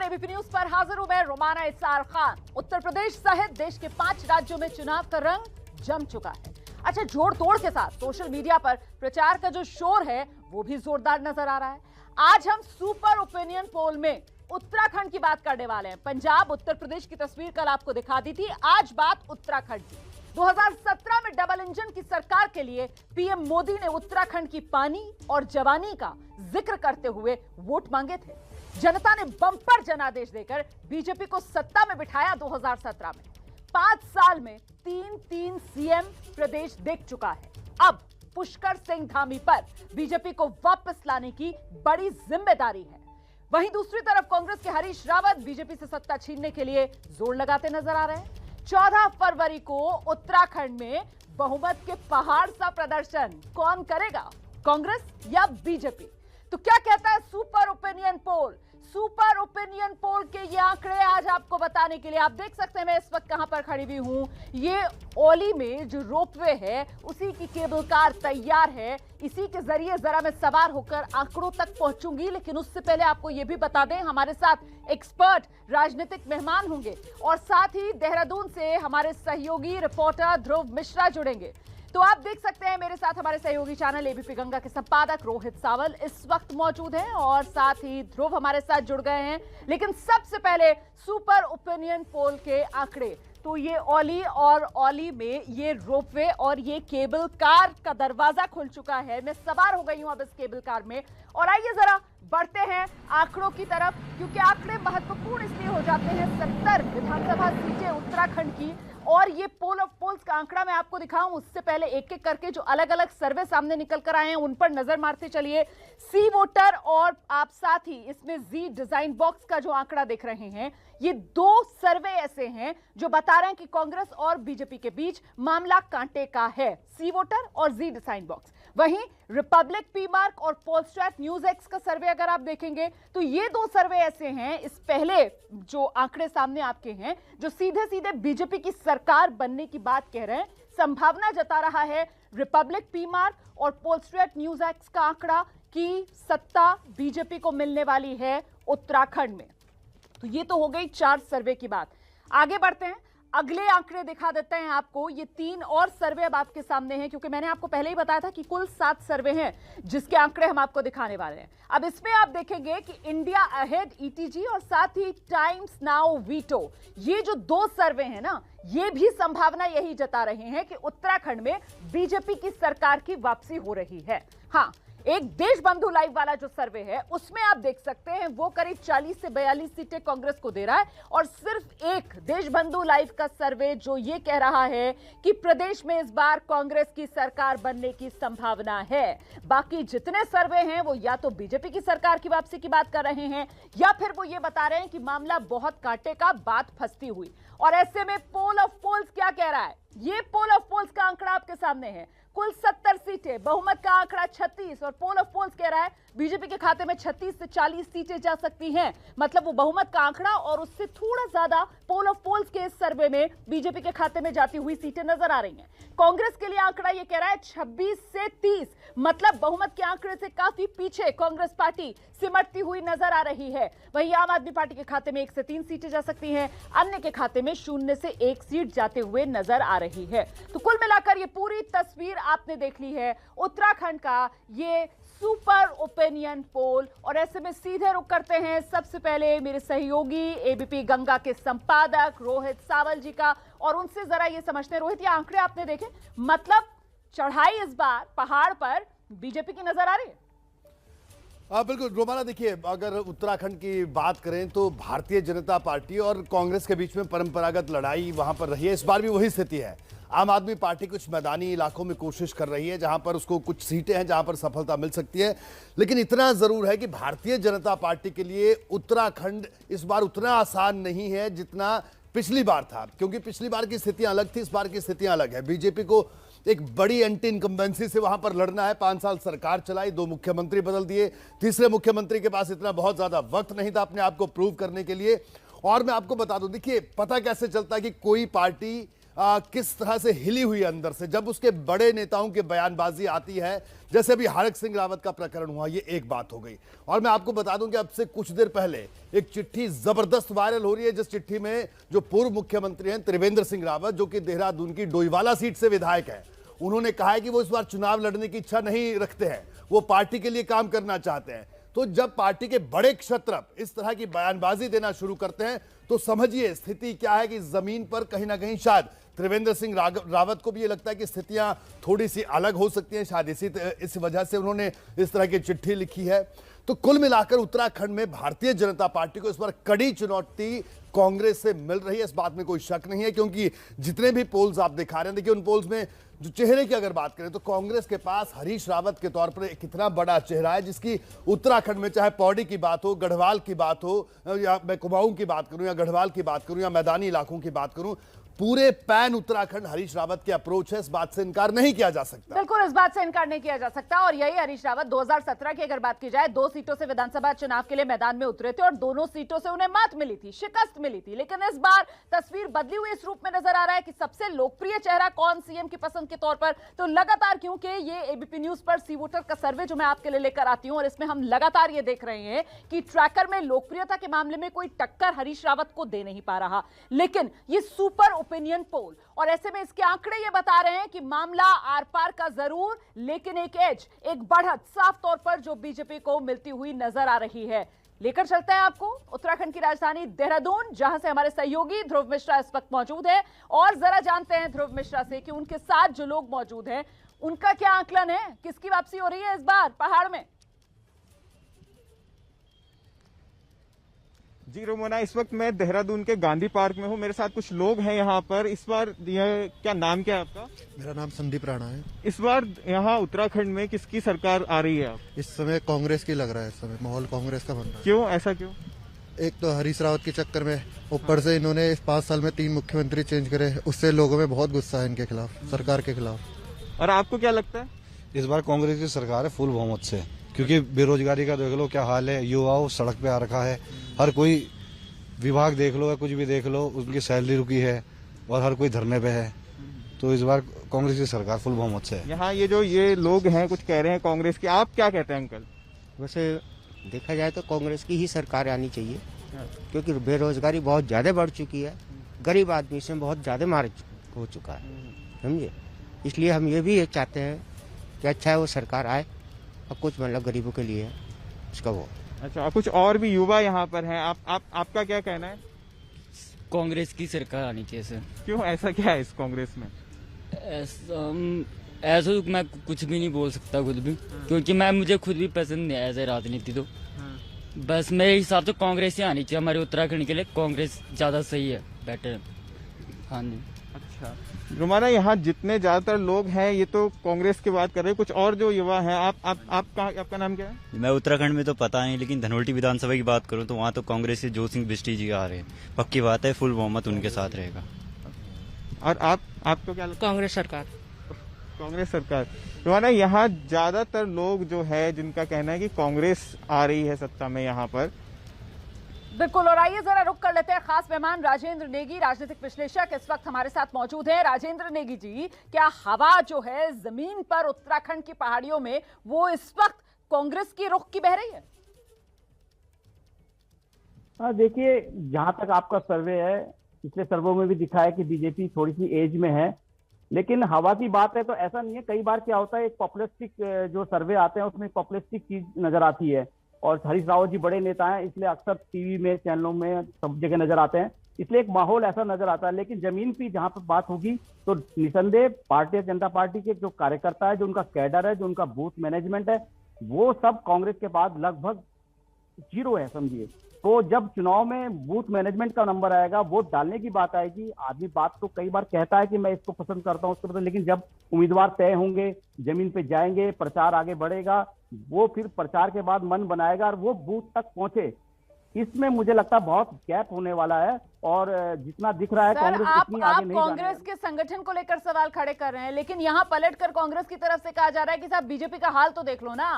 ABP news पर हाजिर हूं मैं रोमाना इसार खान। उत्तर प्रदेश सहित देश के 5 राज्यों में चुनाव का रंग जम चुका है। अच्छा, जोड़ तोड़ के साथ सोशल मीडिया पर प्रचार का जो शोर है वो भी जोरदार नजर आ रहा है। आज हम सुपर ओपिनियन पोल में उत्तराखंड की बात करने वाले हैं। पंजाब उत्तर प्रदेश की तस्वीर कल आपको दिखा दी थी, आज बात उत्तराखंड की। 2017 में डबल इंजन की सरकार के लिए पीएम मोदी ने उत्तराखंड की पानी और जवानी का जिक्र करते हुए वोट मांगे थे। जनता ने बम्पर जनादेश देकर बीजेपी को सत्ता में बिठाया। 2017 में 5 साल में 3 सीएम प्रदेश देख चुका है। अब पुष्कर सिंह धामी पर बीजेपी को वापस लाने की बड़ी जिम्मेदारी है। वहीं दूसरी तरफ कांग्रेस के हरीश रावत बीजेपी से सत्ता छीनने के लिए जोर लगाते नजर आ रहे हैं। 14 फरवरी को उत्तराखंड में बहुमत के पहाड़ सा प्रदर्शन कौन करेगा, कांग्रेस या बीजेपी? तो क्या कहता है super opinion poll? Super opinion poll के ये आंकड़े आज आपको बताने के लिए, आप देख सकते हैं मैं इस वक्त कहां पर खड़ी हुई हूं। ये ओली में जो रोपवे है उसी की केबल कार तैयार है। इसी के जरिए जरा मैं सवार होकर आंकड़ों तक पहुंचूंगी, लेकिन उससे पहले आपको यह भी बता दें हमारे साथ एक्सपर्ट राजनीतिक मेहमान होंगे और साथ ही देहरादून से हमारे सहयोगी रिपोर्टर ध्रुव मिश्रा जुड़ेंगे। तो आप देख सकते हैं मेरे साथ हमारे सहयोगी चैनल एबीपी गंगा के संपादक रोहित सावल इस वक्त मौजूद हैं और साथ ही ध्रुव हमारे साथ जुड़ गए हैं। लेकिन सबसे पहले सुपर ओपिनियन पोल के आंकड़े। तो ये ओली में ये रोपवे और ये केबल कार का दरवाजा खुल चुका है। मैं सवार हो गई हूं अब इस केबल कार में और आइए जरा बढ़ते हैं आंकड़ों की तरफ, क्योंकि आंकड़े महत्वपूर्ण इसलिए हो जाते हैं। 70 विधानसभा सीटें उत्तराखंड की और ये पोल ऑफ पोल्स का आंकड़ा मैं आपको दिखाऊं उससे पहले एक एक करके जो अलग अलग सर्वे सामने निकल कर आए हैं उन पर नजर मारते चलिए। सी वोटर और आप साथ ही इसमें जी डिजाइन बॉक्स का जो आंकड़ा देख रहे हैं, ये 2 सर्वे ऐसे हैं जो बता रहे हैं कि कांग्रेस और बीजेपी के बीच मामला कांटे का है। सी वोटर और जी डिजाइन बॉक्स। वहीं रिपब्लिक पी मार्क और पोलस्टैट न्यूज एक्स का सर्वे अगर आप देखेंगे तो ये 2 सर्वे ऐसे हैं, इस पहले जो आंकड़े सामने आपके हैं, जो सीधे सीधे बीजेपी की सरकार बनने की बात कह रहे हैं। संभावना जता रहा है रिपब्लिक पी मार्क और पोलस्टैट न्यूज एक्स का आंकड़ा कि सत्ता बीजेपी को मिलने वाली है उत्तराखंड में। तो ये तो हो गई 4 सर्वे की बात। आगे बढ़ते हैं, अगले आंकड़े दिखा देते हैं आपको। ये 3 और सर्वे अब आपके सामने हैं, क्योंकि मैंने आपको पहले ही बताया था कि कुल 7 सर्वे हैं जिसके आंकड़े हम आपको दिखाने वाले हैं। अब इसमें आप देखेंगे कि इंडिया अहेड ईटीजी और साथ ही टाइम्स नाउ वीटो, ये जो 2 सर्वे हैं ना, ये भी संभावना यही जता रहे हैं कि उत्तराखंड में बीजेपी की सरकार की वापसी हो रही है। हाँ, एक देश बंधु लाइव वाला जो सर्वे है उसमें आप देख सकते हैं वो करीब 40 से 42 सीटें कांग्रेस को दे रहा है और सिर्फ एक देश बंधु लाइव का सर्वे जो ये कह रहा है कि प्रदेश में इस बार कांग्रेस की सरकार बनने की संभावना है। बाकी जितने सर्वे हैं वो या तो बीजेपी की सरकार की वापसी की बात कर रहे हैं या फिर वो ये बता रहे हैं कि मामला बहुत कांटे का, बात फंसती हुई। और ऐसे में पोल ऑफ पोल्स क्या कह रहा है? ये पोल ऑफ पोल्स का आंकड़ा आपके सामने है। कुल 70 सीटें, बहुमत का आंकड़ा 36 और पोल ऑफ पोल्स कह रहा है बीजेपी के खाते में 36 से 40 सीटें जा सकती हैं। मतलब वो बहुमत का आंकड़ा और उससे थोड़ा ज्यादा पोल ऑफ पोल्स के इस सर्वे में बीजेपी के खाते में जाती हुई सीटें नजर आ रही हैं। कांग्रेस के लिए आंकड़ा ये कह रहा है 26 से 30, मतलब बहुमत के आंकड़े से काफी पीछे कांग्रेस पार्टी सिमटती हुई नजर आ रही है। वहीं आम आदमी पार्टी के खाते में 1 से 3 सीटें जा सकती हैं, अन्य के खाते में 0 से 1 सीट जाते हुए नजर आ रही है। तो कुल मिलाकर ये पूरी तस्वीर आपने देख ली है उत्तराखंड का ये सुपर ओपिनियन पोल। और ऐसे में सीधे रुक करते हैं सबसे पहले मेरे सहयोगी एबीपी गंगा के संपादक रोहित सावल जी का और उनसे जरा ये समझते हैं। रोहित, ये आंकड़े आपने देखे, मतलब चढ़ाई इस बार पहाड़ पर बीजेपी की नजर आ रही है? बिल्कुल रोमाना, देखिए अगर उत्तराखंड की बात करें तो भारतीय जनता पार्टी और कांग्रेस के बीच में परंपरागत लड़ाई वहां पर रही है। इस बार भी वही स्थिति है। आम आदमी पार्टी कुछ मैदानी इलाकों में कोशिश कर रही है जहां पर उसको कुछ सीटें हैं जहां पर सफलता मिल सकती है, लेकिन इतना जरूर है कि भारतीय जनता पार्टी के लिए उत्तराखंड इस बार उतना आसान नहीं है जितना पिछली बार था, क्योंकि पिछली बार की स्थितियां अलग थी, इस बार की स्थितियां अलग है। बीजेपी को एक बड़ी एंटी इनकम्बेंसी से वहां पर लड़ना है। 5 साल सरकार चलाई, 2 मुख्यमंत्री बदल दिए, तीसरे मुख्यमंत्री के पास इतना बहुत ज्यादा वक्त नहीं था अपने आप को प्रूव करने के लिए। और मैं आपको बता दूं, देखिए पता कैसे चलता है कि कोई पार्टी किस तरह से हिली हुई है अंदर से जब उसके बड़े नेताओं की बयानबाजी आती है। जैसे अभी हरक सिंह रावत का प्रकरण हुआ, ये एक बात हो गई। और मैं आपको बता दूं कि अब से कुछ देर पहले एक चिट्ठी जबरदस्त वायरल हो रही है, जिस चिट्ठी में जो पूर्व मुख्यमंत्री हैं त्रिवेंद्र सिंह रावत, जो कि देहरादून की डोईवाला सीट से विधायक है, उन्होंने कहा है कि वो इस बार चुनाव लड़ने की इच्छा नहीं रखते हैं, वो पार्टी के लिए काम करना चाहते हैं। तो जब पार्टी के बड़े क्षत्रप इस तरह की बयानबाजी देना शुरू करते हैं तो समझिए स्थिति क्या है कि जमीन पर कहीं ना कहीं शायद त्रिवेंद्र सिंह रावत को भी ये लगता है कि स्थितियां थोड़ी सी अलग हो सकती हैं, शायद इस वजह से उन्होंने इस तरह की चिट्ठी लिखी है। तो कुल मिलाकर उत्तराखंड में भारतीय जनता पार्टी को इस बार कड़ी चुनौती कांग्रेस से मिल रही है, इस बात में कोई शक नहीं है, क्योंकि जितने भी पोल्स आप दिखा रहे हैं, देखिए उन पोल्स में जो चेहरे की अगर बात करें तो कांग्रेस के पास हरीश रावत के तौर पर एक कितना बड़ा चेहरा है, जिसकी उत्तराखंड में चाहे पौड़ी की बात हो, गढ़वाल की बात हो, या मैं कुमाऊं की बात करूं, या गढ़वाल की बात करूं, या मैदानी इलाकों की बात करूं, पूरे पैन उत्तराखंड हरीश रावत के अप्रोच है, इस बात से इनकार नहीं किया जा सकता। बिल्कुल, इस बात से इनकार नहीं किया जा सकता। और यही हरीश रावत 2017 की अगर बात की जाए, 2 सीटों से विधानसभा चुनाव के लिए मैदान में उतरे थे और दोनों सीटों से उन्हें मात मिली थी, शिकस्त मिली थी। लेकिन इस बार तस्वीर बदली हुई इस रूप में नजर आ रहा है कि सबसे लोकप्रिय चेहरा कौन सीएम की पसंद के तौर पर। तो लगातार, क्योंकि ये एबीपी न्यूज पर सी वोटर का सर्वे जो मैं आपके लिए लेकर आती हूं, और इसमें हम लगातार ये देख रहे हैं कि ट्रैकर में लोकप्रियता के मामले में कोई टक्कर हरीश रावत को दे नहीं पा रहा। लेकिन ये सुपर ओपिनियन पोल, और ऐसे में इसके आंकड़े ये बता रहे हैं कि मामला आर पार का जरूर, लेकिन एक एज, एक बढ़त साफ तौर पर जो बीजेपी को मिलती हुई नजर आ रही है। लेकर चलते हैं आपको उत्तराखंड की राजधानी देहरादून, जहां से हमारे सहयोगी ध्रुव मिश्रा इस वक्त मौजूद है, और जरा जानते हैं ध्रुव मिश्रा से कि उनके साथ जो लोग मौजूद हैं उनका क्या आकलन है, किसकी वापसी हो रही है इस बार पहाड़ में। जी रोमोना, इस वक्त मैं देहरादून के गांधी पार्क में हूँ। मेरे साथ कुछ लोग हैं यहाँ पर। इस बार यह क्या नाम क्या है आपका? मेरा नाम संदीप राणा है। इस बार यहाँ उत्तराखंड में किसकी सरकार आ रही है आप? इस समय कांग्रेस की लग रहा है, इस समय माहौल कांग्रेस का बन रहा है। क्यों, ऐसा क्यों? एक तो हरीश रावत के चक्कर में, ऊपर से इन्होंने इस 5 साल में 3 मुख्यमंत्री चेंज करे, उससे लोगों में बहुत गुस्सा है इनके खिलाफ, सरकार के खिलाफ। और आपको क्या लगता है? इस बार कांग्रेस की सरकार है फुल बहुमत से, क्योंकि बेरोजगारी का देख लो क्या हाल है, युवाओं सड़क पे आ रखा है, हर कोई विभाग देख लो या कुछ भी देख लो उनकी सैलरी रुकी है और हर कोई धरने पे है। तो इस बार कांग्रेस की सरकार फुल बहुमत से है। यहाँ ये लोग हैं कुछ कह रहे हैं कांग्रेस की, आप क्या कहते हैं अंकल? वैसे देखा जाए तो कांग्रेस की ही सरकार आनी चाहिए, क्योंकि बेरोजगारी बहुत ज्यादा बढ़ चुकी है, गरीब आदमी से बहुत ज्यादा मार हो चुका है, समझे। इसलिए हम ये भी चाहते हैं कि अच्छा है वो सरकार आए और कुछ मतलब गरीबों के लिए उसका वो। अच्छा, कुछ और भी युवा यहाँ पर हैं, आपका क्या कहना है? कांग्रेस की सरकार आनी चाहिए सर। क्यों, ऐसा क्या है इस कांग्रेस में? ऐसा तो मैं कुछ भी नहीं बोल सकता खुद भी, क्योंकि मुझे खुद भी पसंद नहीं है ऐसे राजनीति। तो बस मेरे हिसाब से कांग्रेस ही आनी चाहिए हमारे उत्तराखंड के लिए, कांग्रेस ज्यादा सही है, बेटर है। हाँ जी। अच्छा रोमाना, यहाँ जितने ज्यादातर लोग हैं ये तो कांग्रेस की बात कर रहे हैं, कुछ और जो युवा हैं, आपका नाम क्या है? मैं उत्तराखंड में तो पता नहीं, लेकिन धनोल्टी विधानसभा की बात करूं तो वहाँ तो कांग्रेस से जोत सिंह बिष्टी जी आ रहे हैं, पक्की बात है, फुल बहुमत उनके साथ रहेगा। और आपको क्या लगता है? कांग्रेस सरकार। कांग्रेस सरकार। रोमाना, यहाँ ज्यादातर लोग जो है जिनका कहना है कि कांग्रेस आ रही है सत्ता में यहाँ पर। बिल्कुल, और आइए जरा रुक कर लेते हैं खास मेहमान राजेंद्र नेगी, राजनीतिक विश्लेषक इस वक्त हमारे साथ मौजूद हैं। राजेंद्र नेगी जी, क्या हवा जो है जमीन पर उत्तराखंड की पहाड़ियों में वो इस वक्त कांग्रेस की रुख की बह रही है? देखिए, जहां तक आपका सर्वे है, पिछले सर्वे में भी दिखा है कि बीजेपी थोड़ी सी एज में है, लेकिन हवा की बात है तो ऐसा नहीं है। कई बार क्या होता है, एक पॉपुलिस्टिक जो सर्वे आते हैं उसमें पॉपुलिस्टिक चीज नजर आती है, और हरीश रावत जी बड़े नेता हैं, इसलिए अक्सर टीवी में, चैनलों में, सब जगह नजर आते हैं, इसलिए एक माहौल ऐसा नजर आता है। लेकिन जमीन पे जहां पर बात होगी तो निसंदेह भारतीय जनता पार्टी के जो कार्यकर्ता है, जो उनका कैडर है, जो उनका बूथ मैनेजमेंट है, वो सब कांग्रेस के बाद लगभग 0 है, समझिए। तो जब चुनाव में बूथ मैनेजमेंट का नंबर आएगा, वोट डालने की बात आएगी, आदमी बात तो कई बार कहता है कि मैं इसको पसंद करता हूं, उसको पसंद, लेकिन जब उम्मीदवार तय होंगे, जमीन पे जाएंगे, प्रचार आगे बढ़ेगा, वो फिर प्रचार के बाद मन बनाएगा और वो बूथ तक पहुंचे, इसमें मुझे लगता है बहुत गैप होने वाला है और जितना दिख रहा है सर, कांग्रेस आप उतनी आगे नहीं जाने कांग्रेस के संगठन को लेकर सवाल खड़े कर रहे हैं, लेकिन यहाँ पलटकर कांग्रेस की तरफ से कहा जा रहा है कि साहब बीजेपी का हाल तो देख लो ना,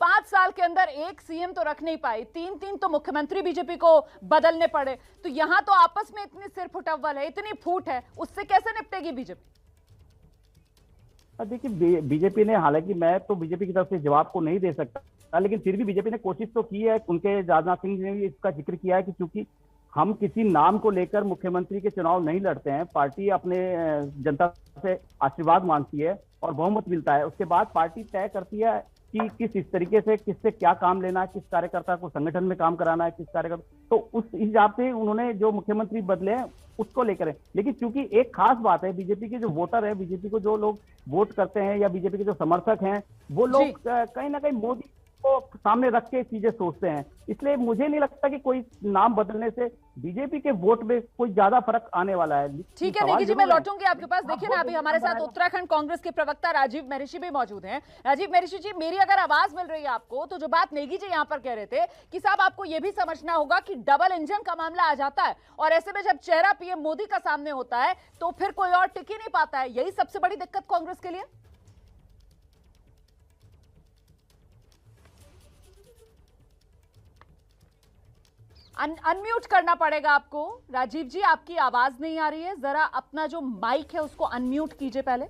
5 साल के अंदर एक सीएम तो रख नहीं पाई, 3 तो मुख्यमंत्री बीजेपी को बदलने पड़े, तो यहाँ तो आपस में इतनी सिर फुटअव्वल है, इतनी फूट है, उससे कैसे निपटेगी बीजेपी? देखिए, बीजेपी ने, हालांकि मैं तो बीजेपी की तरफ से जवाब को नहीं दे सकता, लेकिन फिर भी बीजेपी ने कोशिश तो की है। उनके राजनाथ सिंह ने भी इसका जिक्र किया है कि चूंकि हम किसी नाम को लेकर मुख्यमंत्री के चुनाव नहीं लड़ते हैं, पार्टी अपने जनता से आशीर्वाद मांगती है और बहुमत मिलता है, उसके बाद पार्टी तय करती है कि इस तरीके से किससे क्या काम लेना है, किस कार्यकर्ता को संगठन में काम कराना है, किस कार्यकर्ता, तो उस हिसाब से उन्होंने जो मुख्यमंत्री बदले हैं उसको लेकर है। लेकिन चूंकि एक खास बात है, बीजेपी के जो वोटर है, बीजेपी को जो लोग वोट करते हैं या बीजेपी के जो समर्थक हैं, वो लोग कहीं ना कहीं मोदी को सामने रख के चीजें सोचते हैं, इसलिए मुझे नहीं लगता कि कोई नाम बदलने से बीजेपी के वोट में कोई ज्यादा फर्क आने वाला है। ठीक है नेगी जी, मैं लौटूंगी आपके पास। देखिए ना, अभी हमारे साथ उत्तराखंड कांग्रेस के प्रवक्ता राजीव महर्षि भी मौजूद हैं। राजीव महर्षि जी, मेरी अगर आवाज मिल रही है आपको, तो जो बात नेगी जी यहाँ पर कह रहे थे कि साहब आपको यह भी समझना होगा कि डबल इंजन का मामला आ जाता है, और ऐसे में जब चेहरा पीएम मोदी का सामने होता है तो फिर कोई और टिक ही नहीं पाता है, यही सबसे बड़ी दिक्कत कांग्रेस के लिए। अनम्यूट करना पड़ेगा आपको। राजीव जी, आपकी आवाज नहीं आ रही है, जरा अपना जो माइक है उसको अनम्यूट कीजिए पहले।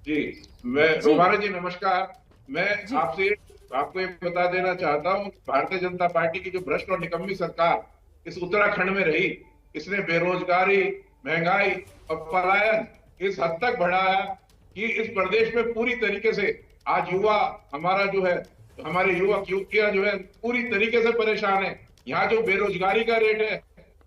जी, मैं रोमाना जी नमस्कार। मैं आपको ये बता देना चाहता हूँ, भारतीय जनता पार्टी की जो भ्रष्ट और निकम्मी सरकार इस उत्तराखंड में रही, इसने बेरोजगारी, महंगाई और पलायन इस हद तक बढ़ाया कि इस प्रदेश में पूरी तरीके से आज युवा हमारा जो है, हमारे युवक युवतियां जो है पूरी तरीके से परेशान है। यहाँ जो बेरोजगारी का रेट है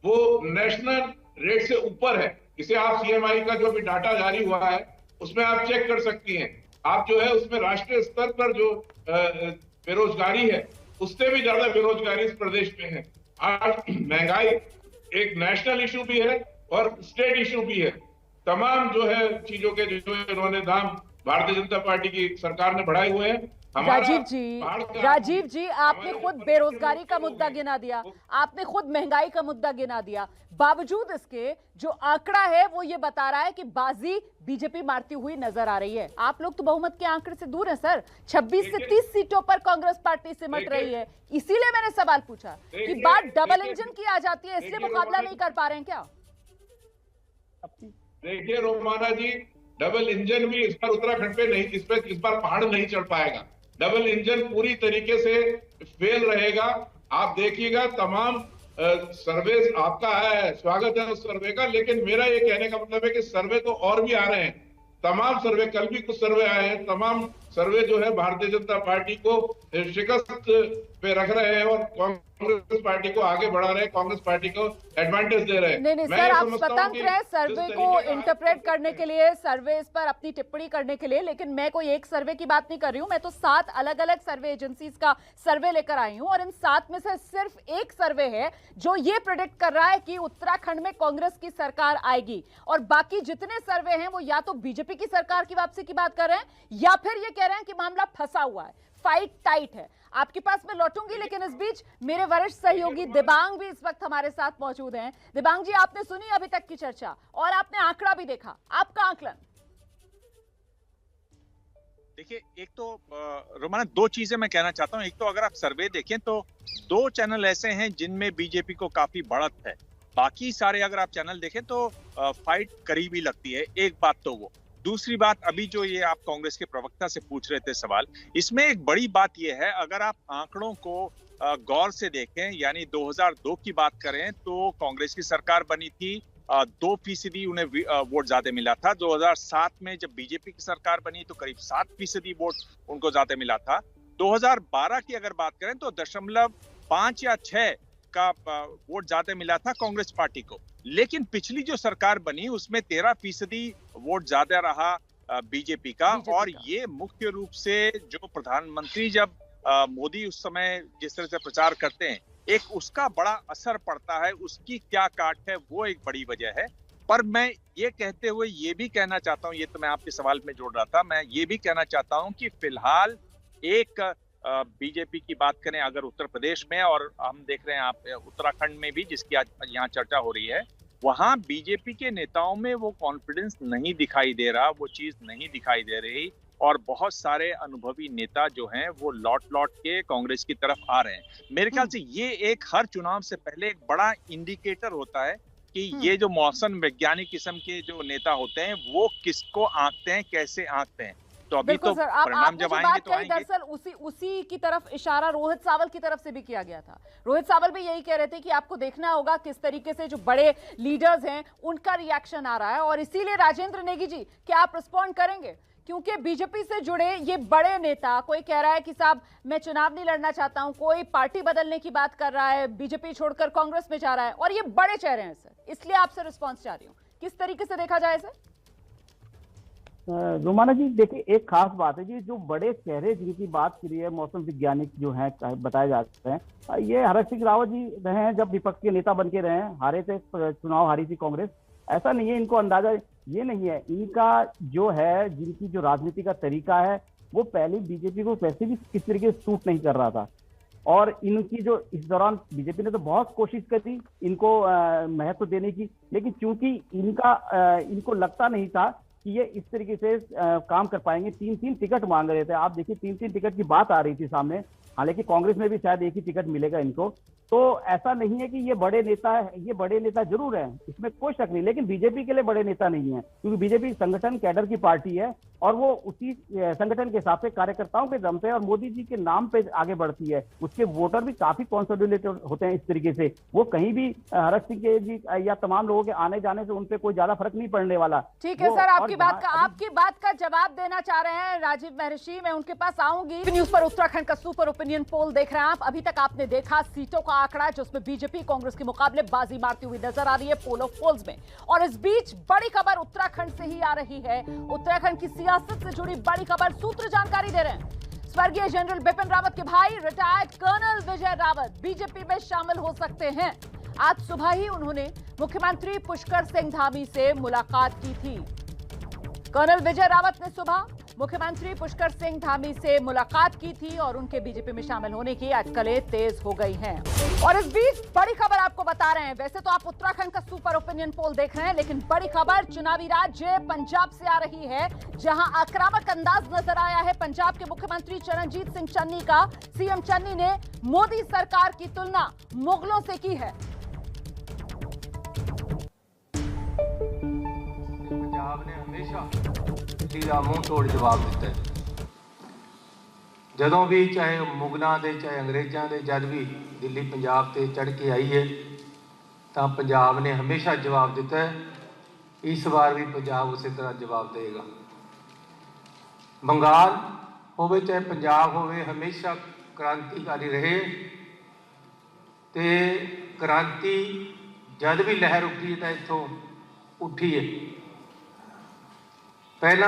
वो नेशनल रेट से ऊपर है। इसे आप सीएमआई का जो भी डाटा जारी हुआ है उसमें आप चेक कर सकती हैं। आप जो है उसमें राष्ट्रीय स्तर पर जो बेरोजगारी है उससे भी ज्यादा बेरोजगारी इस प्रदेश में है। आज महंगाई एक नेशनल इशू भी है और स्टेट इशू भी है। तमाम जो है चीजों के जो इन्होंने दाम भारतीय जनता पार्टी की सरकार ने बढ़ाए हुए हैं। राजीव जी, आपने खुद बेरोजगारी का मुद्दा गिना दिया, आपने खुद महंगाई का मुद्दा गिना दिया, बावजूद इसके जो आंकड़ा है वो ये बता रहा है कि बाजी बीजेपी मारती हुई नजर आ रही है। आप लोग तो बहुमत के आंकड़े से दूर हैं सर, 26 से 30 सीटों पर कांग्रेस पार्टी सिमट रही है। इसीलिए मैंने सवाल पूछा कि बात डबल इंजन की आ जाती है, इसलिए मुकाबला नहीं कर पा रहे हैं क्या? देखिए रोमाना जी, डबल इंजन भी इस बार उत्तराखंड पे नहीं, इस बार पहाड़ नहीं चढ़ पाएगा। डबल इंजन पूरी तरीके से फेल रहेगा। आप देखिएगा, तमाम सर्वे आपका है, स्वागत है उस सर्वे का, लेकिन मेरा ये कहने का मतलब है कि सर्वे तो और भी आ रहे हैं। तमाम सर्वे, कल भी कुछ सर्वे आए हैं, तमाम सर्वे जो है भारतीय जनता पार्टी को शिकस्त पे रख रहे हैं और कांग्रेस पार्टी को आगे बढ़ा रहे हैं, कांग्रेस पार्टी को एडवांटेज दे रहे हैं। नहीं सर, आप स्वतंत्र हैं सर्वे को इंटरप्रेट करने के लिए, सर्वे इस पर अपनी टिप्पणी करने के लिए, लेकिन मैं कोई एक सर्वे की बात नहीं कर रही हूं। मैं तो 7 अलग अलग सर्वे एजेंसीज का सर्वे लेकर आई हूं और इन 7 में से सिर्फ एक सर्वे है जो ये प्रेडिक्ट कर रहा है कि उत्तराखंड में कांग्रेस की सरकार आएगी, और बाकी जितने सर्वे हैं वो या तो बीजेपी की सरकार की वापसी की बात कर रहे हैं या फिर ये कह रहे हैं कि मामला फंसा हुआ है, फाइट टाइट है। आपके पास मैं लौटूंगी, लेकिन इस बीच मेरे वरिष्ठ सहयोगी दिबांग भी इस वक्त हमारे साथ मौजूद हैं। दिबांग जी, आपने सुनी अभी तक की चर्चा और आपने आंकड़ा भी देखा, आपका आंकलन? देखिए, एक तो रोमाना 2 चीजें मैं कहना चाहता हूं। एक तो अगर आप सर्वे देखें तो 2 चैनल ऐसे हैं जिनमें बीजेपी को काफी बढ़त है, बाकी सारे अगर आप चैनल देखें तो फाइट करीबी लगती है। एक बात तो वो, दूसरी बात, अभी जो ये आप कांग्रेस के प्रवक्ता से पूछ रहे थे सवाल, इसमें एक बड़ी बात ये है, अगर आप आंकड़ों को गौर से देखें, यानी 2002 की बात करें तो कांग्रेस की सरकार बनी थी, 2% उन्हें वोट ज्यादा मिला था। 2007 में जब बीजेपी की सरकार बनी तो करीब 7% वोट उनको ज्यादा मिला था। 2012 की अगर बात करें तो 0.5 या 6 का वोट ज्यादा मिला था कांग्रेस पार्टी को। लेकिन पिछली जो सरकार बनी उसमें 13% वोट ज्यादा रहा बीजेपी का। और ये मुख्य रूप से जो प्रधानमंत्री जब मोदी उस समय जिस तरह से प्रचार करते हैं, एक उसका बड़ा असर पड़ता है, उसकी क्या काट है, वो एक बड़ी वजह है। पर मैं ये कहते हुए ये भी कहना चाहता हूँ, ये तो मैं आपके सवाल में जोड़ रहा था, मैं ये भी कहना चाहता हूँ कि फिलहाल एक बीजेपी की बात करें अगर उत्तर प्रदेश में, और हम देख रहे हैं आप उत्तराखंड में भी जिसकी आज यहाँ चर्चा हो रही है, वहां बीजेपी के नेताओं में वो कॉन्फिडेंस नहीं दिखाई दे रहा, वो चीज नहीं दिखाई दे रही, और बहुत सारे अनुभवी नेता जो हैं वो लौट लौट के कांग्रेस की तरफ आ रहे हैं। मेरे ख्याल से ये एक हर चुनाव से पहले एक बड़ा इंडिकेटर होता है कि ये जो मौसम वैज्ञानिक किस्म के जो नेता होते हैं वो किसको आंकते हैं, कैसे आंकते हैं। तो अभी तो सर, परिणाम जब आएंगे तो आएंगे। दरअसल उसी की तरफ इशारा रोहित सावल की तरफ से भी किया गया था। रोहित सावल भी यही कह रहे थे कि आपको देखना होगा किस तरीके से जो बड़े लीडर्स हैं उनका रिएक्शन आ रहा है, और इसीलिए राजेंद्र नेगी जी क्या आप रिस्पॉन्ड करेंगे? क्योंकि बीजेपी से जुड़े ये बड़े नेता, कोई कह रहा है कि साहब मैं चुनाव नहीं लड़ना चाहता हूं, कोई पार्टी बदलने की बात कर रहा है, बीजेपी छोड़कर कांग्रेस में जा रहा है, और ये बड़े चेहरे हैं सर, इसलिए आपसे रिस्पॉन्स चाह रही हूँ। किस तरीके से देखा जाए सर? रोमाना जी देखिए, एक खास बात है जी, जो बड़े चेहरे जिनकी बात करी है, मौसम वैज्ञानिक जो है बताए जाते हैं, ये हरीश सिंह रावत जी रहे हैं, जब विपक्ष के नेता बन के रहे हैं, हारे थे चुनाव, हारी थी कांग्रेस। ऐसा नहीं है, इनको अंदाजा ये नहीं है, इनका जो है, जिनकी जो राजनीति का तरीका है वो पहले बीजेपी को वैसे भी किस तरीके से सूट नहीं कर रहा था, और इनकी जो इस दौरान बीजेपी ने तो बहुत कोशिश करी इनको महत्व देने की, लेकिन चूंकि इनको लगता नहीं था कि ये इस तरीके से काम कर पाएंगे। 3-3 टिकट मांग रहे थे, आप देखिए 3-3 टिकट की बात आ रही थी सामने, हालांकि कांग्रेस में भी शायद एक ही टिकट मिलेगा इनको। तो ऐसा नहीं है कि ये बड़े नेता है, ये बड़े नेता जरूर हैं, इसमें कोई शक नहीं, लेकिन बीजेपी के लिए बड़े नेता नहीं है, क्योंकि बीजेपी संगठन कैडर की पार्टी है और वो उसी संगठन के हिसाब से, कार्यकर्ताओं के दम पे और मोदी जी के नाम पे आगे बढ़ती है। उसके वोटर भी काफी कॉन्सोलिडेटेड होते हैं इस तरीके से, वो कहीं भी हरीश सिंह के जी या तमाम लोगों के आने जाने से उनपे कोई ज्यादा फर्क नहीं पड़ने वाला। ठीक है सर, आपकी बात का जवाब देना चाह रहे हैं राजीव महर्षि, मैं उनके पास आऊंगी। न्यूज पर उत्तराखंड का सुपर ओपिनियन पोल देख रहे हैं आप। अभी तक आपने देखा सीटों का आंकड़ा जिसमें बीजेपी कांग्रेस के मुकाबले बाजी मारती हुई नजर आ रही है पोल ऑफ पोल्स में, और इस बीच बड़ी खबर उत्तराखंड से ही आ रही है। उत्तराखंड की सियासत से जुड़ी बड़ी खबर, सूत्र जानकारी दे रहे हैं। स्वर्गीय जनरल बिपिन रावत के भाई रिटायर्ड कर्नल विजय रावत बीजेपी में शामिल हो सकते हैं। आज सुबह ही उन्होंने मुख्यमंत्री पुष्कर सिंह धामी से मुलाकात की थी। कर्नल विजय रावत ने सुबह मुख्यमंत्री पुष्कर सिंह धामी से मुलाकात की थी और उनके बीजेपी में शामिल होने की अटकलें तेज हो गई हैं। और इस बीच बड़ी खबर आपको बता रहे हैं, वैसे तो आप उत्तराखंड का सुपर ओपिनियन पोल देख रहे हैं, लेकिन बड़ी खबर चुनावी राज्य पंजाब से आ रही है, जहां आक्रामक अंदाज नजर आया है पंजाब के मुख्यमंत्री चरणजीत सिंह चन्नी का। सीएम चन्नी ने मोदी सरकार की तुलना मुगलों से की है। पंजाब ने हमेशा सीधा मुंह तोड़ जवाब दिता है, ਜਦੋਂ भी चाहे मुगलों के चाहे अंग्रेजों के, जब भी दिल्ली पंजाब से चढ़ के आई है तो पंजाब ने हमेशा जवाब दिता है। इस बार भी पंजाब उसी तरह जवाब देगा। बंगाल होवे चाहे पंजाब होवे, हमेशा क्रांतिकारी रहे, ते क्रांति जब भी लहर उठी है तो इत्थों उठी है। पहला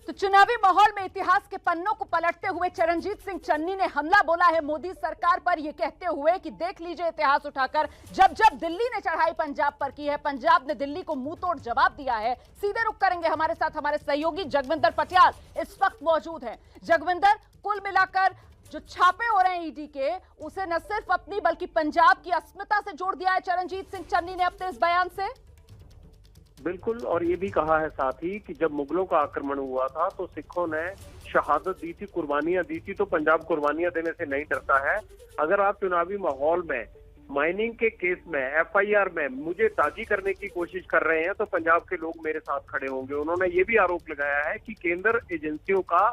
तो चुनावी माहौल में इतिहास के पन्नों को पलटते हुए चरणजीत सिंह चन्नी ने हमला बोला है मोदी सरकार पर, यह कहते हुए कि देख लीजिए इतिहास उठाकर, जब जब दिल्ली ने चढ़ाई पंजाब पर की है, पंजाब ने दिल्ली को मुंह तोड़ जवाब दिया है। सीधे रुख करेंगे हमारे साथ हमारे सहयोगी जगविंदर पटियाल इस वक्त मौजूद हैं। जगविंदर, कुल मिलाकर जो छापे हो रहे हैं ईडी के, उसे न सिर्फ अपनी बल्कि पंजाब की अस्मिता से जोड़ दिया है चरणजीत सिंह चन्नी ने अपने इस बयान से। बिल्कुल, और ये भी कहा है साथ ही कि जब मुगलों का आक्रमण हुआ था तो सिखों ने शहादत दी थी, कुर्बानियां दी थी, तो पंजाब कुर्बानियां देने से नहीं डरता है। अगर आप चुनावी माहौल में माइनिंग के केस में एफआईआर में मुझे दागी करने की कोशिश कर रहे हैं तो पंजाब के लोग मेरे साथ खड़े होंगे। उन्होंने ये भी आरोप लगाया है कि केंद्र एजेंसियों का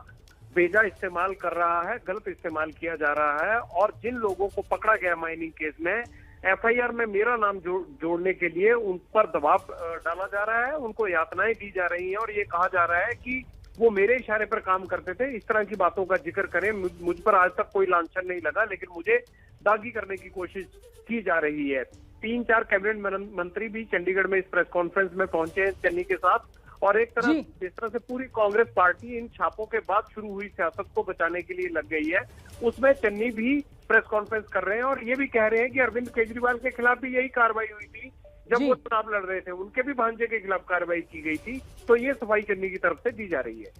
बेजा इस्तेमाल कर रहा है, गलत इस्तेमाल किया जा रहा है, और जिन लोगों को पकड़ा गया माइनिंग केस में एफआईआर में मेरा नाम जोड़ने के लिए उन पर दबाव डाला जा रहा है, उनको यातनाएं दी जा रही हैं, और ये कहा जा रहा है कि वो मेरे इशारे पर काम करते थे। इस तरह की बातों का जिक्र करें। मुझ पर आज तक कोई लांछन नहीं लगा, लेकिन मुझे दागी करने की कोशिश की जा रही है। 3-4 कैबिनेट मंत्री भी चंडीगढ़ में इस प्रेस कॉन्फ्रेंस में पहुंचे हैं चन्नी के साथ, और एक तरह जिस तरह से पूरी कांग्रेस पार्टी इन छापों के बाद शुरू हुई सियासत को बचाने के लिए लग गई है, उसमें चन्नी भी प्रेस कॉन्फ्रेंस कर रहे हैं और ये भी कह रहे हैं कि अरविंद केजरीवाल के खिलाफ भी यही कार्रवाई हुई थी जब वो चुनाव लड़ रहे थे, उनके भी भांजे के खिलाफ कार्रवाई की गई थी। तो ये सफाई चन्नी की तरफ से दी जा रही है।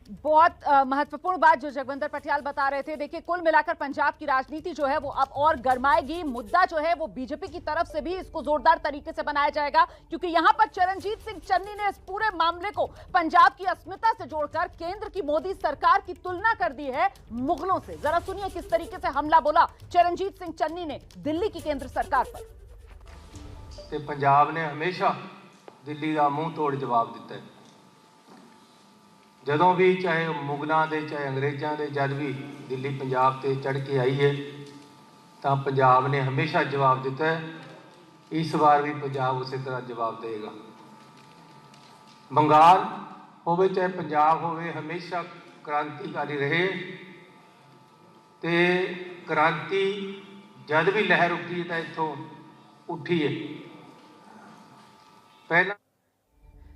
बहुत महत्वपूर्ण बात जो जगविंदर पटियाल बता रहे थे। देखिए, कुल मिलाकर पंजाब की राजनीति जो है वो अब और गरमाएगी। मुद्दा जो है वो बीजेपी की तरफ से भी इसको जोरदार तरीके से बनाया जाएगा, क्योंकि यहां पर चरणजीत सिंह चन्नी ने इस पूरे मामले को पंजाब की अस्मिता से जोड़कर केंद्र की मोदी सरकार की तुलना कर दी है मुगलों से। जरा सुनिए किस तरीके से हमला बोला चरणजीत सिंह चन्नी ने दिल्ली की केंद्र सरकार पर। पंजाब ने हमेशा दिल्ली का मुंह तोड़ जवाब दिता है। ਜਦੋਂ ਵੀ ਚਾਹੇ ਮੁਗਲਾਂ ਦੇ ਚਾਹੇ ਅੰਗਰੇਜ਼ਾਂ ਦੇ ਜਦ ਵੀ ਦਿੱਲੀ ਪੰਜਾਬ ਤੇ ਚੜ ਕੇ ਆਈ ਹੈ ਤਾਂ ਪੰਜਾਬ ਨੇ ਹਮੇਸ਼ਾ ਜਵਾਬ ਦਿੱਤਾ ਹੈ। ਇਸ ਵਾਰ ਵੀ ਪੰਜਾਬ ਉਸੇ ਤਰ੍ਹਾਂ ਜਵਾਬ ਦੇਗਾ। ਬੰਗਾਲ ਹੋਵੇ ਚਾਹੇ ਪੰਜਾਬ ਹੋਵੇ, ਹਮੇਸ਼ਾ ਕ੍ਰਾਂਤੀਕਾਰੀ ਰਹੇ ਤੇ ਕ੍ਰਾਂਤੀ ਜਦ ਵੀ ਲਹਿਰ ਉੱਠੀ ਤਾਂ ਇੱਥੋਂ ਉੱਠੀ ਹੈ। ਪਹਿਲਾਂ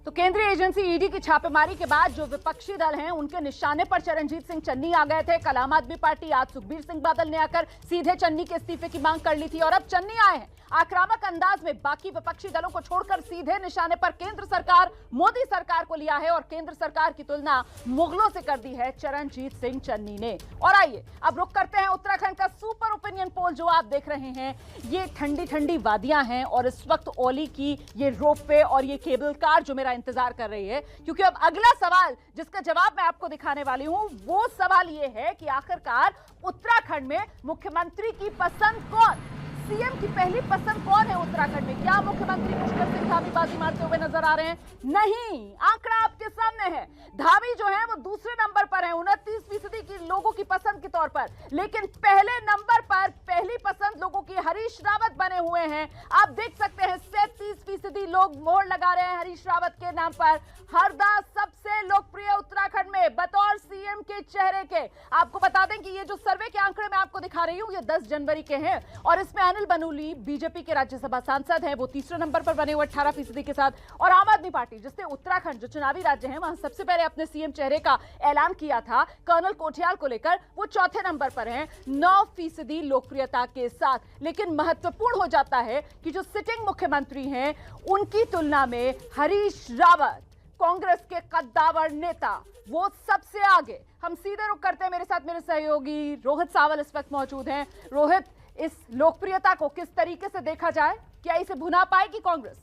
तो केंद्रीय एजेंसी ईडी की छापेमारी के बाद जो विपक्षी दल हैं उनके निशाने पर चरणजीत सिंह चन्नी आ गए थे। कल आम आदमी पार्टी, आज सुखबीर सिंह बादल ने आकर सीधे चन्नी के इस्तीफे की मांग कर ली थी और अब चन्नी आए हैं आक्रामक अंदाज में। बाकी विपक्षी दलों को छोड़कर सीधे निशाने पर केंद्र सरकार, मोदी सरकार को लिया है और केंद्र सरकार की तुलना मुगलों से कर दी है चरणजीत सिंह चन्नी ने। और आइए अब रुक करते हैं उत्तराखंड का सुपर ओपिनियन पोल जो आप देख रहे हैं। ये ठंडी ठंडी वादियां हैं और इस वक्त ओली की ये रोपवे और ये केबल कार जो मेरा इंतजार कर रही है, क्योंकि अब अगला सवाल जिसका जवाब मैं आपको दिखाने वाली हूं वो सवाल ये है कि आखिरकार उत्तराखंड में मुख्यमंत्री की पसंद कौन, सीएम की पहली पसंद कौन है उत्तराखंड में? क्या मुख्यमंत्री पुष्कर सिंह धामी बाजी मारते हुए नजर आ रहे हैं? नहीं, आंकड़ा आपके सामने है। धामी जो है वो दूसरे नंबर पर है 29% की लोगों की पसंद के तौर पर, लेकिन पहले नंबर पर पहली पसंद लोगों की हरीश रावत बने हुए हैं। आप देख सकते हैं 37% लोग मोहर लगा रहे हैं हरीश रावत के नाम पर। हरदा सबसे लोकप्रिय उत्तराखंड में बतौर सीएम के चेहरे के। आपको बता दें कि ये जो सर्वे के आंकड़े मैं आपको दिखा रही हूं ये 10 जनवरी के हैं और इसमें अनिल बनूली बीजेपी के राज्यसभा सांसद हैं, वो तीसरे नंबर पर बने हुए 18% के साथ। और आम आदमी पार्टी जिसने उत्तराखंड जो चुनावी राज्य है वहां सबसे पहले अपने सीएम चेहरे का ऐलान किया था कर्नल कोठियाल को लेकर, वो चौथे नंबर पर हैं 9% लोकप्रियता के साथ। लेकिन महत्वपूर्ण हो जाता है कि जो सिटिंग मुख्यमंत्री हैं उनकी तुलना में हरीश रावत, कांग्रेस के कद्दावर नेता, वो सबसे आगे। हम सीधे रुक करते हैं, मेरे साथ मेरे सहयोगी रोहित सावल इस वक्त मौजूद हैं। रोहित, इस लोकप्रियता को किस तरीके से देखा जाए? क्या इसे भुना पाएगी कांग्रेस?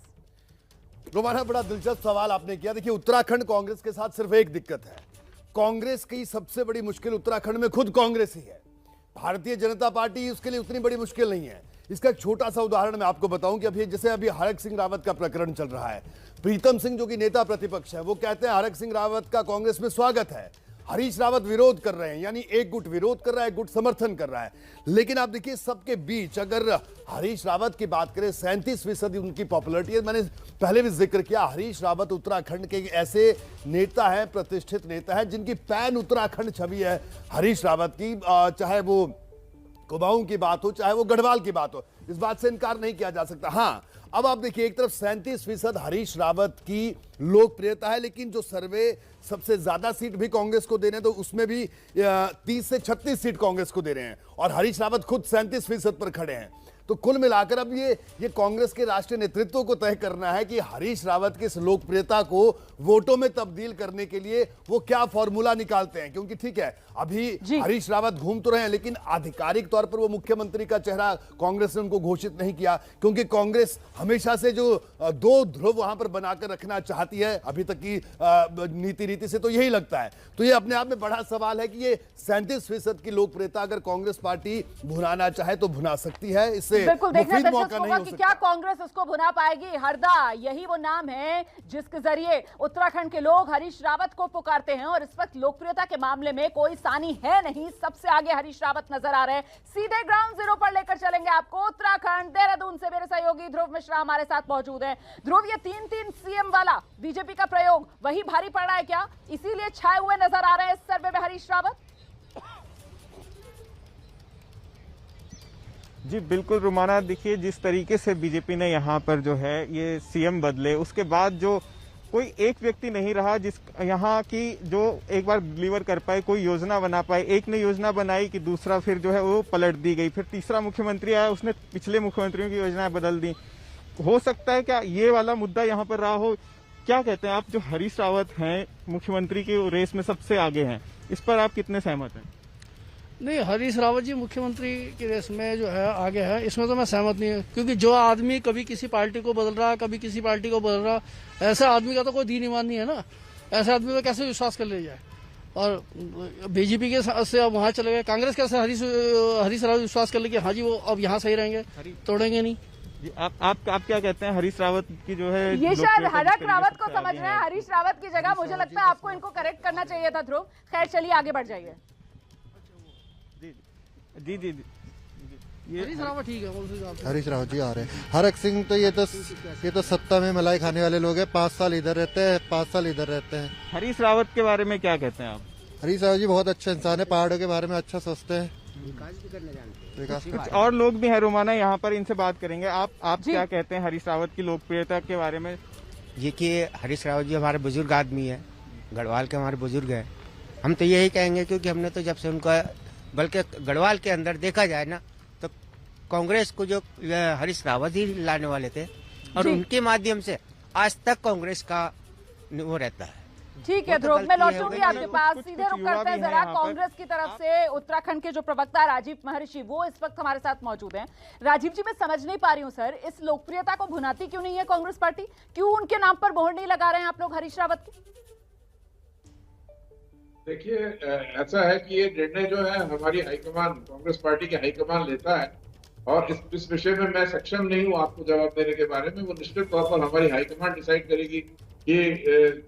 रोमाना, बड़ा दिलचस्प सवाल आपने किया। देखिए, उत्तराखंड कांग्रेस के साथ सिर्फ एक दिक्कत है। कांग्रेस की सबसे बड़ी मुश्किल उत्तराखंड में खुद कांग्रेस ही है। भारतीय जनता पार्टी उसके लिए उतनी बड़ी मुश्किल नहीं है। इसका एक छोटा सा उदाहरण मैं आपको बताऊं कि अभी हरक सिंह रावत का प्रकरण चल रहा है। प्रीतम सिंह जो कि नेता प्रतिपक्ष है वो कहते हैं हरक सिंह रावत का कांग्रेस में स्वागत है। हरीश रावत विरोध कर रहे हैं, यानी एक गुट विरोध कर रहा है, एक गुट समर्थन कर रहा है। लेकिन आप देखिए सबके बीच अगर हरीश रावत की बात करें 37% उनकी पॉपुलरिटी है। मैंने पहले भी जिक्र किया, हरीश रावत उत्तराखंड के ऐसे नेता हैं, प्रतिष्ठित नेता है जिनकी पैन उत्तराखंड छवि है हरीश रावत की। चाहे वो कुमाऊं की बात हो, चाहे वो गढ़वाल की बात हो, इस बात से इनकार नहीं किया जा सकता। हाँ, अब आप देखिए एक तरफ 37% हरीश रावत की लोकप्रियता है, लेकिन जो सर्वे सबसे ज्यादा सीट भी कांग्रेस को दे रहे हैं तो उसमें भी 30 से 36 सीट कांग्रेस को दे रहे हैं और हरीश रावत खुद 37% पर खड़े हैं। तो कुल मिलाकर अब ये कांग्रेस के राष्ट्रीय नेतृत्व को तय करना है कि हरीश रावत की इस लोकप्रियता को वोटों में तब्दील करने के लिए वो क्या फॉर्मूला निकालते हैं। क्योंकि ठीक है, अभी हरीश रावत घूम तो रहे हैं लेकिन आधिकारिक तौर पर वो मुख्यमंत्री का चेहरा कांग्रेस ने उनको घोषित नहीं किया, क्योंकि कांग्रेस हमेशा से जो दो ध्रुव वहां पर बनाकर रखना चाहती है अभी तक की नीति से, तो यही लगता है। तो ये अपने आप में बड़ा सवाल है कि ये 37% की लोकप्रियता अगर कांग्रेस पार्टी भुनाना चाहे तो भुना सकती है। इससे बिल्कुल देखना दिलचस्प होगा कि क्या कांग्रेस इसको भुना पाएगी। हरदा यही वो नाम है जिसके जरिए उत्तराखंड के लोग हरीश रावत को पुकारते हैं और इस वक्त लोकप्रियता के मामले में कोई सानी है नहीं, सबसे आगे हरीश रावत नजर आ रहे हैं। सीधे ग्राउंड जीरो पर लेकर चलेंगे आपको उत्तराखंड देहरादून से। मेरे सहयोगी ध्रुव मिश्रा हमारे साथ मौजूद हैं। ध्रुव, ये 3-3 सीएम वाला बीजेपी का प्रयोग वही भारी पड़ रहा है क्या? इसीलिए छाए हुए नजर आ रहे हैं इस सर्वे में हरीश रावत? जी बिल्कुल रुमाना, देखिए जिस तरीके से बीजेपी ने यहाँ पर जो है ये सीएम बदले, उसके बाद जो कोई एक व्यक्ति नहीं रहा जिस यहाँ की जो एक बार डिलीवर कर पाए, कोई योजना बना पाए। एक ने योजना बनाई कि दूसरा फिर जो है वो पलट दी गई, फिर तीसरा मुख्यमंत्री आया उसने पिछले मुख्यमंत्रियों की योजनाएं बदल दी। हो सकता है क्या ये वाला मुद्दा यहाँ पर रहा हो क्या कहते हैं आप, जो हरीश रावत हैं मुख्यमंत्री की रेस में सबसे आगे हैं, इस पर आप कितने सहमत हैं? नहीं, हरीश रावत जी मुख्यमंत्री की रेस में जो है आगे है, इसमें तो मैं सहमत नहीं हूँ। क्योंकि जो आदमी कभी किसी पार्टी को बदल रहा, कभी किसी पार्टी को बदल रहा, ऐसे आदमी का तो कोई दीन ईमान नहीं है ना। ऐसे आदमी पर कैसे विश्वास कर लिया जाए? और बीजेपी के से अब वहाँ चले गए, कांग्रेस कैसे हरीश रावत विश्वास कर ले कि हाँ जी वो अब यहाँ सही रहेंगे, तोड़ेंगे नहीं। आप क्या कहते हैं हरीश रावत की जो है, ये शायद हरक रावत को समझ रहे हैं हरीश रावत की जगह। मुझे लगता है आपको इनको करेक्ट करना चाहिए था ध्रुव। खैर चलिए आगे बढ़ जाइए। जी जी ये हरीश रावत ठीक है, हरीश रावत जी आ रहे हैं। हरक सिंह तो ये तो सत्ता में मलाई खाने वाले लोग हैं। 5 साल इधर रहते हैं, 5 साल इधर रहते हैं। हरीश रावत के बारे में क्या कहते हैं आप? हरीश रावत जी बहुत अच्छा इंसान है, पहाड़ों के बारे में अच्छा सोचते हैं, विकास। कुछ और लोग भी हैं रोमाना यहाँ पर, इनसे बात करेंगे। आप क्या कहते हैं हरीश रावत की लोकप्रियता के बारे में? ये कि हरीश रावत जी हमारे बुजुर्ग आदमी है, गढ़वाल के हमारे बुजुर्ग हैं। हम तो यही कहेंगे, क्योंकि हमने तो जब से उनका, बल्कि गढ़वाल के अंदर देखा जाए ना, तो कांग्रेस को जो हरीश रावत ही लाने वाले थे, और उनके माध्यम से आज तक कांग्रेस का वो रहता है। ठीक है ध्रुव, मैं लौटूंगी आपके पास। सीधे रुक करते हैं जरा कांग्रेस की तरफ से। उत्तराखंड के जो प्रवक्ता राजीव महर्षि वो इस वक्त हमारे साथ मौजूद हैं। राजीव जी, मैं समझ नहीं पा रही हूँ सर, इस लोकप्रियता को भुनाती क्यों नहीं है कांग्रेस पार्टी? क्यों उनके नाम पर मोहर नहीं लगा रहे हैं आप लोग हरीश रावत की? देखिए, ऐसा है कि ये निर्णय जो है हमारी हाईकमान, कांग्रेस पार्टी की हाईकमान लेता है, और इस विषय में मैं सक्षम नहीं हूँ आपको जवाब देने के बारे में। वो निश्चित तौर पर हमारी हाईकमान डिसाइड करेगी कि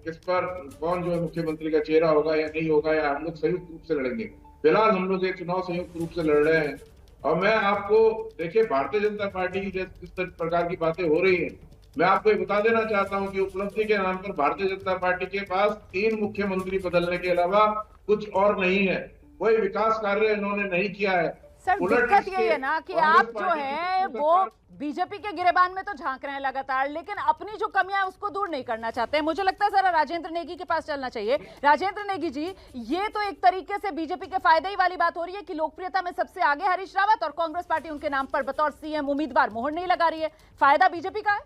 किस पर कौन जो है मुख्यमंत्री का चेहरा होगा या नहीं होगा, या हम लोग संयुक्त रूप से लड़ेंगे। फिलहाल हम लोग ये चुनाव संयुक्त रूप से लड़ रहे हैं। और मैं आपको, देखिए, भारतीय जनता पार्टी की जिस प्रकार की बातें हो रही है, मैं आपको बता देना चाहता हूं कि उपलब्धि के नाम पर भारतीय जनता पार्टी के पास 3 मुख्यमंत्री बदलने के अलावा कुछ और नहीं है। कोई विकास कार्य इन्होंने नहीं किया है। सर दिक्कत यही है ना कि आप जो है वो बीजेपी के गिरेबान में तो झांक रहे हैं लगातार, लेकिन अपनी जो कमियां उसको दूर नहीं करना चाहते हैं। मुझे लगता है जरा राजेंद्र नेगी के पास चलना चाहिए। राजेंद्र नेगी जी, ये तो एक तरीके से बीजेपी के फायदे ही वाली बात हो रही है कि लोकप्रियता में सबसे आगे हरीश रावत, और कांग्रेस पार्टी उनके नाम पर बतौर सीएम उम्मीदवार मोहर नहीं लगा रही है। फायदा बीजेपी का है?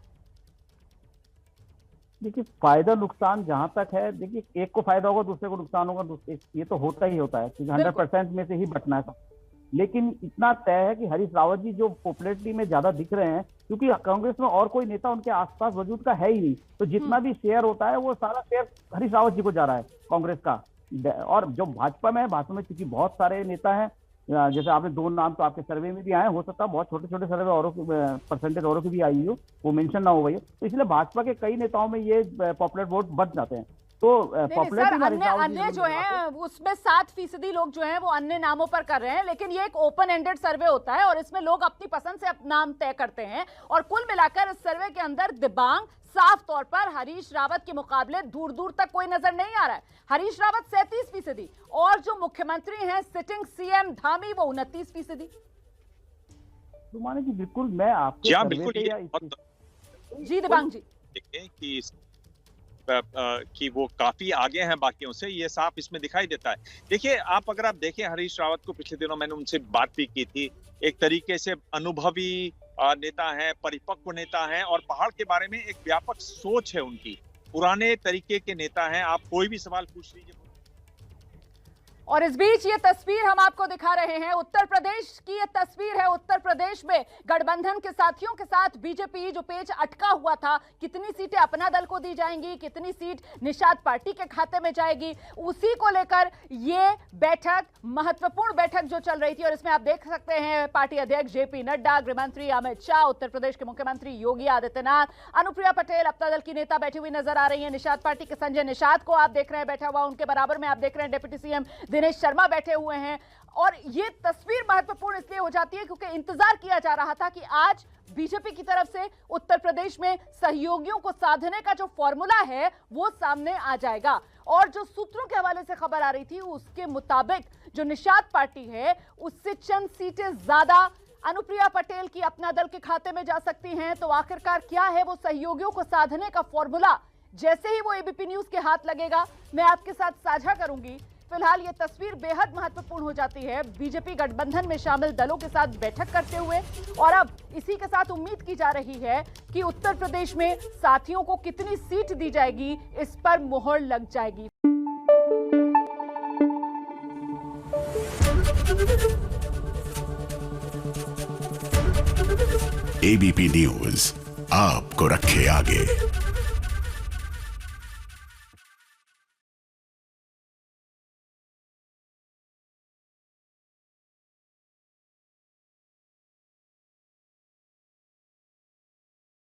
देखिए, फायदा नुकसान जहां तक है, देखिए एक को फायदा होगा दूसरे को नुकसान होगा, ये तो होता ही होता है, 100% में से ही बचना है। लेकिन इतना तय है कि हरीश रावत जी जो पॉपुलैरिटी में ज्यादा दिख रहे हैं, क्योंकि कांग्रेस में और कोई नेता उनके आसपास वजूद का है ही नहीं, तो जितना भी शेयर होता है वो सारा शेयर हरीश रावत जी को जा रहा है कांग्रेस का। और जो भाजपा में चूंकि बहुत सारे नेता हैं, जैसे आपने 2 नाम तो आपके सर्वे में भी आए, हो सकता है बहुत छोटे छोटे सर्वे औरों की परसेंटेज औरों की भी आई हो, वो मेंशन ना हो गई, तो इसलिए भाजपा के कई नेताओं में ये पॉपुलर वोट बढ़ जाते हैं। तो अन्य जो है उसमें 7% लोग जो हैं वो अन्य नामों पर कर रहे हैं, लेकिन ये एक ओपन एंडेड सर्वे होता है और इसमें लोग अपनी पसंद से नाम तय करते हैं। और कुल मिलाकर इस सर्वे के अंदर दिबांग साफ तौर पर हरीश रावत के मुकाबले दूर दूर तक कोई नजर नहीं आ रहा है। हरीश रावत 37% और जो मुख्यमंत्री हैं सिटिंग सीएम धामी वो 29%। रुमाना जी बिल्कुल, मैं आपके जी दिबांग जी कि वो काफी आगे हैं बाकियों से, ये साफ इसमें दिखाई देता है। देखिए, अगर आप देखें हरीश रावत को, पिछले दिनों मैंने उनसे बात भी की थी, एक तरीके से अनुभवी नेता हैं, परिपक्व नेता हैं, और पहाड़ के बारे में एक व्यापक सोच है उनकी, पुराने तरीके के नेता हैं। आप कोई भी सवाल पूछ लीजिए। और इस बीच ये तस्वीर हम आपको दिखा रहे हैं, उत्तर प्रदेश की ये तस्वीर है। उत्तर प्रदेश में गठबंधन के साथियों के साथ बीजेपी जो पेच अटका हुआ था, कितनी सीटें अपना दल को दी जाएंगी, कितनी सीट निषाद पार्टी के खाते में जाएगी, उसी को लेकर ये बैठक, महत्वपूर्ण बैठक जो चल रही थी। और इसमें आप देख सकते हैं पार्टी अध्यक्ष जेपी नड्डा, गृहमंत्री अमित शाह, उत्तर प्रदेश के मुख्यमंत्री योगी आदित्यनाथ, अनुप्रिया पटेल अपना दल की नेता बैठी हुई नजर आ रही है। निषाद पार्टी के संजय निषाद को आप देख रहे हैं बैठा हुआ, उनके बराबर में आप देख रहे हैं डिप्टी सीएम दिनेश शर्मा बैठे हुए हैं। और ये तस्वीर महत्वपूर्ण इसलिए हो जाती है क्योंकि इंतजार किया जा रहा था कि आज बीजेपी की तरफ से उत्तर प्रदेश में सहयोगियों को साधने का जो फॉर्मूला है वो सामने आ जाएगा। और जो सूत्रों के हवाले से खबर आ रही थी उसके मुताबिक जो निषाद पार्टी है उससे चंद सीटें ज्यादा अनुप्रिया पटेल की अपना दल के खाते में जा सकती हैं। तो आखिरकार क्या है वो सहयोगियों को साधने का फॉर्मूला, जैसे ही वो एबीपी न्यूज के हाथ लगेगा मैं आपके साथ साझा करूंगी। फिलहाल ये तस्वीर बेहद महत्वपूर्ण हो जाती है बीजेपी गठबंधन में शामिल दलों के साथ बैठक करते हुए। और अब इसी के साथ उम्मीद की जा रही है कि उत्तर प्रदेश में साथियों को कितनी सीट दी जाएगी, इस पर मुहर लग जाएगी। एबीपी न्यूज आपको रखे आगे।